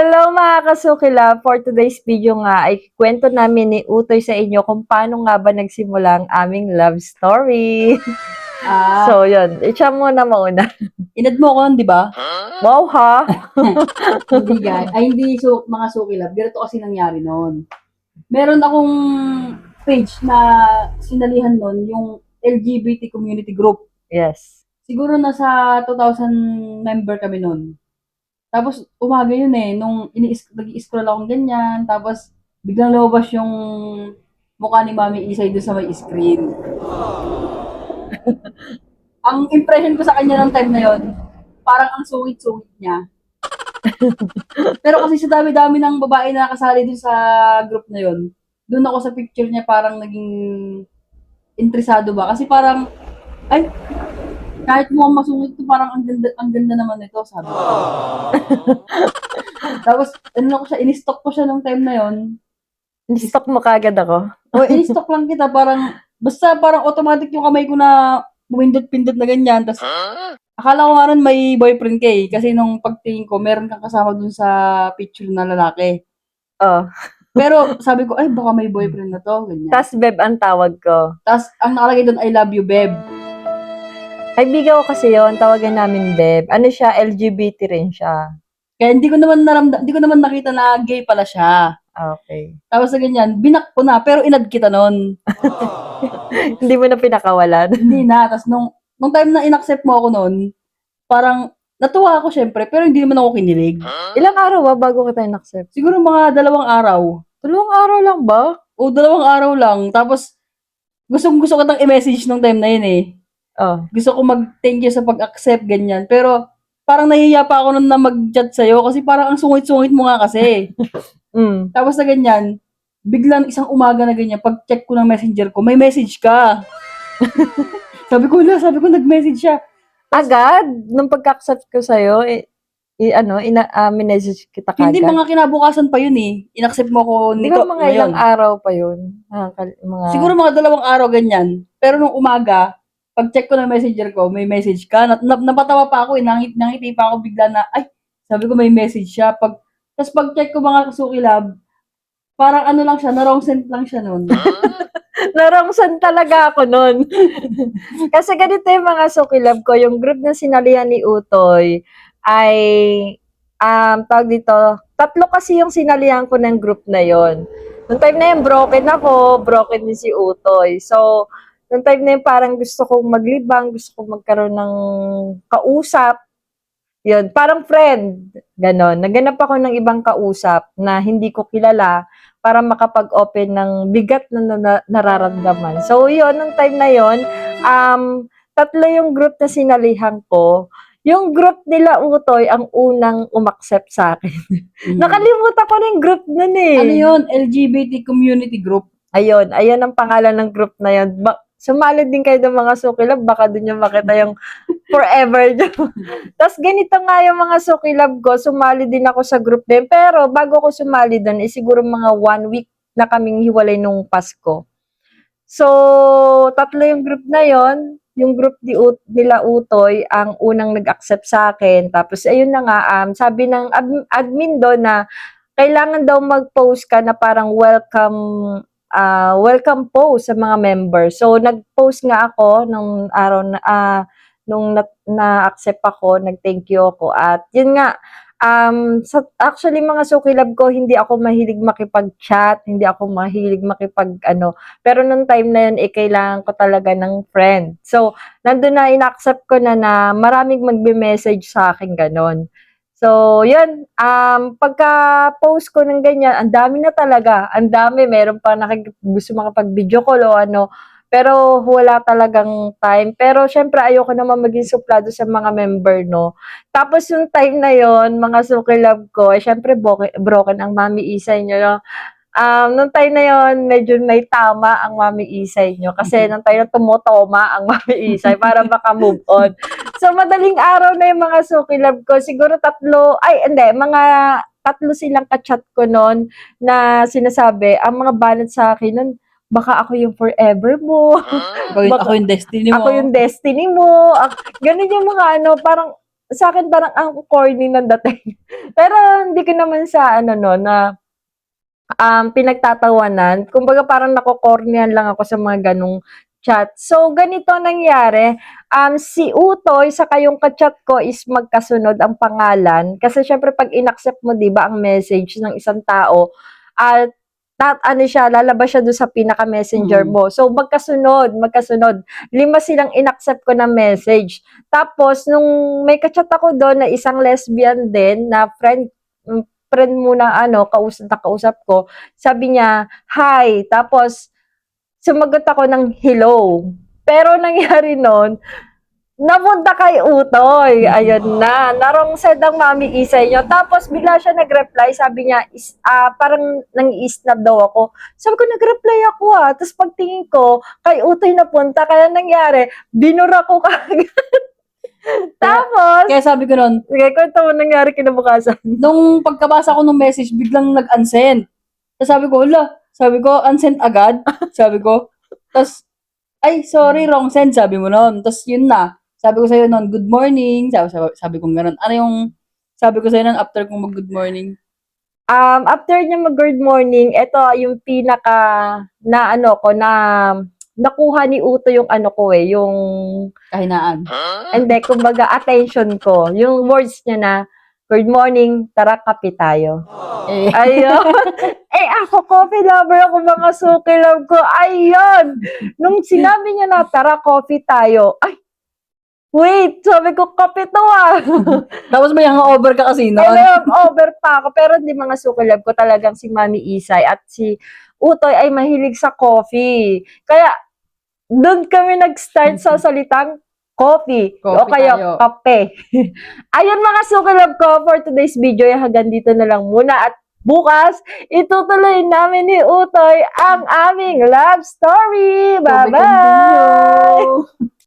Hello mga kasukila! For today's video nga ay kwento namin ni Utoy sa inyo kung paano nga ba nagsimula ang aming love story. So yun, siya muna mauna. Inad mo ako, di ba? Wow ha! Hindi guys. Ay, hindi mga sukilab. Ganito kasi nangyari noon. Meron akong page na sinalihan noon, yung LGBT community group. Yes. Siguro nasa 2,000 member kami noon. Tapos umaga yun nung nag-i-scroll akong ganyan, tapos biglang lumabas yung mukha ni Mami Isay doon sa may screen. Ang impression ko sa kanya ng time na yon, parang ang sungit-sungit niya. Pero kasi sa dami-dami ng babae na nakasali dun sa group na yon, doon ako sa picture niya parang naging interesado ba. Kasi parang, ay, kahit mo masungit to, parang ang ganda naman nito, sabi ko. Tapos, ano ko siya, in-stalk ko siya nung time na yon. In-stalk mo kagad ako? O, in-stalk lang kita, parang, basta parang automatic yung kamay ko na pumindot-pindot na ganyan. Tapos, akala ko nga rin may boyfriend ka eh. Kasi nung pagtingin ko, meron kang kasama dun sa picture na lalaki. Oh. Pero sabi ko, ay baka may boyfriend na to. Ganyan. Tas Beb ang tawag ko. Tapos ang nakalagay dun, I love you, Beb. Kaibigan ko kasi yon, tawagan namin Beb. Ano siya, LGBT rin siya. Kaya hindi ko naman nakita na gay pala siya. Okay. Tapos sa ganyan, binak ko na, pero inad kita nun. Hindi mo na pinakawalan? Hindi na. Tapos nung time na inaccept mo ako nun, parang natuwa ako syempre, pero hindi naman ako kinilig. Ilang araw ba bago kita in-accept? Siguro mga 2 araw. 2 araw lang ba? O 2 araw lang. Tapos, gusto ko kitang i-message nung time na yun eh. Oh. Gusto ko mag-thank you sa pag-accept, ganyan. Pero, parang nahihiya pa ako nun na mag-chat sa'yo kasi parang ang sungit-sungit mo nga kasi. Tapos na ganyan, biglang isang umaga na ganyan, pag-check ko ng messenger ko, may message ka. sabi ko, nag-message siya. Agad? Nung pagka-accept ko sa'yo, minessage kita kagad? Hindi, mga kinabukasan pa yun eh. In-accept mo ko Di nito. ba mga ilang araw pa yun? Siguro mga 2 araw ganyan. Pero nung umaga, pag-check ko ng messenger ko, may message ka. Napatawa pa ako eh. Nangiti pa ako bigla na, ay, sabi ko may message siya. Tapos pag-check ko mga kasukilab, parang ano lang siya, na-wrong sent lang siya nun. Narongsan talaga ako nun. Kasi ganito yung mga sukilab ko, yung group na sinalihan ni Utoy ay, tawag dito, 3 kasi yung sinalihan ko ng group na yon. Nung time na yun, broken ako, broken din si Utoy. So, nung time na yun, parang gusto kong maglibang, gusto kong magkaroon ng kausap. Yun, parang friend. Ganon. Naganap ako ng ibang kausap na hindi ko kilala para makapag-open ng bigat na nararamdaman. So, yun, nung time na yun, 3 yung group na sinalihan ko. Yung group nila Utoy ang unang umaccept sa akin. Nakalimutan ko na yung group nun eh. Ano yun? LGBT community group. Ayun ang pangalan ng group na yun. Sumali din kayo ng mga sukilab, baka dun yung makita yung forever nyo. Tapos ganito nga yung mga sukilab ko, sumali din ako sa group din. Pero bago ko sumali dun, siguro mga 1 week na kaming hiwalay nung Pasko. So, 3 yung group na yon. Yung group nila Utoy ang unang nag-accept sa akin. Tapos ayun na nga, sabi ng admin doon na kailangan daw mag-post ka na parang welcome post sa mga members. So, nag-post nga ako nung araw na, nung na-accept ako, nag-thank you ako. At yun nga, actually mga sukilab ko, hindi ako mahilig makipag-chat, hindi ako mahilig pero nung time na yun, kailangan ko talaga ng friend. So, nandun na, in-accept ko na maraming magbe-message sa akin, ganon. So, yun, pagka-post ko ng ganyan, ang dami na talaga, ang dami, meron pa gusto makapag-video call o ano, pero wala talagang time. Pero syempre ayoko naman maging suplado sa mga member, no. Tapos yung time na yon, mga sukilab ko, syempre broken ang Mami Isay nyo, no. Nung time na yon, medyo may tama ang Mami Isay nyo. Kasi nung time na tumutoma ang Mami Isay para maka-move on. So, madaling araw na yung mga sukilab ko. Siguro mga 3 silang ka-chat ko noon na sinasabi, ang mga banat sa akin nun, baka ako yung forever mo. Ako yung destiny mo. Ako yung destiny mo. Ganun yung mga parang, sa akin parang ang corny ng dating. Pero hindi ko naman sa ano no, na pinagtatawanan. Kumbaga parang nako-cornyan lang ako sa mga ganong chat. So, ganito nangyari. Si Utoy saka yung ka-chat ko is magkasunod ang pangalan. Kasi syempre pag inaccept mo, di ba, ang message ng isang tao, at ano siya, lalabas siya doon sa pinaka-messenger mo. So, magkasunod. 5 silang inaccept ko na message. Tapos, nung may ka-chat ako doon na isang lesbian din, na friend muna nakausap ko, sabi niya, hi. Tapos, sumagot ako ng hello. Pero nangyari nun, napunta kay Utoy. Ayun na. Narong said ang mami isay niyo. Tapos, bigla siya nag-reply. Sabi niya, parang nang-i-snap daw ako. Sabi ko, nag-reply ako Tapos, pagtingin ko, kay Utoy napunta. Kaya nangyari, binura ko kagad. Tapos, Kaya sabi ko nun, sige, kwento mo nangyari kinabukasan. nung pagkabasa ko ng message, biglang nag-unsend. Tapos sabi ko, unsend agad. Sabi ko, tapos, ay, sorry, wrong send, sabi mo nun. Tapos yun na. Sabi ko sa'yo nun, good morning. Sabi ko gano'n. Ano yung sabi ko sa'yo nun after kong mag-good morning? After niya mag-good morning, ito yung pinaka nakuha ni Uto yung yung Kahinaan. hindi, kumbaga attention ko. Yung words niya na, good morning, tara kape tayo. Eh, Ayun. Ako, coffee lover ako, mga suki love ko. Ayun. Nung sinabi niya na, tara coffee tayo. Ay, wait, sabi ko, kape to tapos may hangover ka kasi noon. Over pa ako. Pero hindi, mga suki love ko, talagang si Mami Isay at si Utoy ay mahilig sa coffee. Kaya, doon kami nag-start sa salitang coffee o Coffee kaya tayo. kape. Ayun, mga suki love ko, for today's video, hanggang dito na lang muna. At bukas, itutuloy namin ni Utoy ang aming love story. To be Bye-bye! continued.